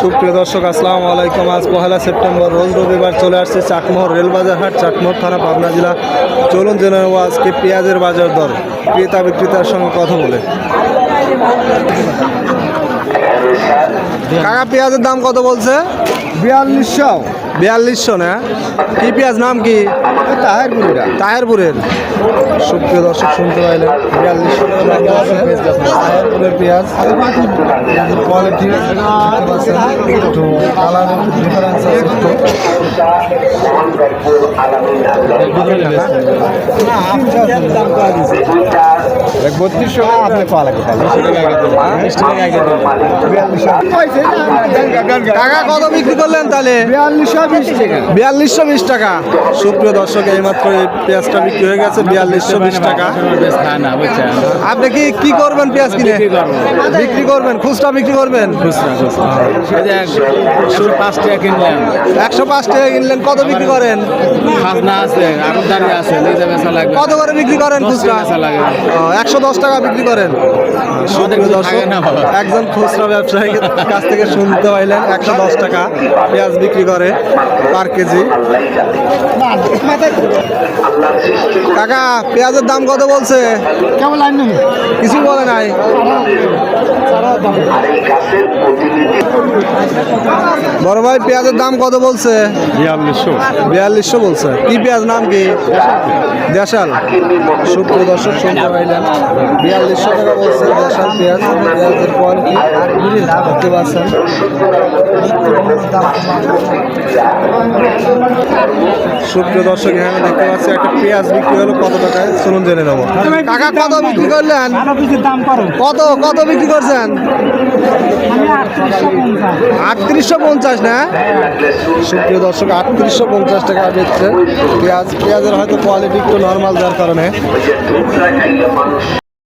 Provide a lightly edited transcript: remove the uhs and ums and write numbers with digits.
সুপ্রিয় দর্শক আসসালামু আলাইকুম। আজ 1 সেপ্টেম্বর রোজ রবিবার চলে আসছে চাকমোহর রেলবাজার হাট, চাকমোহর থানা, পাবনা জেলা। চলুন জেনে নেব আজকে পেঁয়াজের বাজার দর, ক্রেতা বিক্রেতার সঙ্গে কথা বলে। কাকা পেঁয়াজের দাম কত বলছে? 4200 না? কি পেঁয়াজ, নাম কি? তাহেরপুরের। সুপ্রিয় দর্শক শুনতে পাইলেন, 4200 টাকা দাম আছে তাহেরপুরের পেঁয়াজ। কোয়ালিটি একটু কালার ডিফারেন্স আছে একটু। টাকা কত বিক্রি করলেন তাহলে? 4220 টাকা। সুপ্রিয় দর্শক এইমাত্র এই পেঁয়াজটা বিক্রি হয়ে গেছে 4220 টাকা। আপনি কি করবেন পেঁয়াজ কিনে? বিক্রি করবেন, খুচরা বিক্রি করবেন? 105 টাকা কিনলেন, কত বিক্রি করেন? কত করে বিক্রি করেন খুচরা? 110 টাকা বিক্রি করেন। একজন খুচরা ব্যবসায়ীর কাছ থেকে শুনতে পাইলেন 110 টাকা পেঁয়াজ বিক্রি করে পার কেজি। কাকা পেঁয়াজের দাম কত বলছে? কিছু বলে নাই। বড় ভাই পেঁয়াজের দাম কত বলছে? 4200 বলছে। কি পেঁয়াজ, নাম কি? দেশাল। সুপ্রিয় দর্শক শুনতে পাইলেন 4200 টাকা বলছে দেশাল পেঁয়াজ। পেঁয়াজের কোয়ালিটি দেখতে পাচ্ছেন। সুপ্রিয় দর্শক এখানে দেখতে পাচ্ছি একটা পেঁয়াজ বিক্রি হলো কত টাকায়, চলুন জেনে নেবো। কাকা কত বিক্রি করলেন? কত বিক্রি করছেন? 3850 না? সুপ্রিয় দর্শক 3850 টাকা বেচছে পেঁয়াজের হয়তো কোয়ালিটি একটু নর্মাল যার কারণে।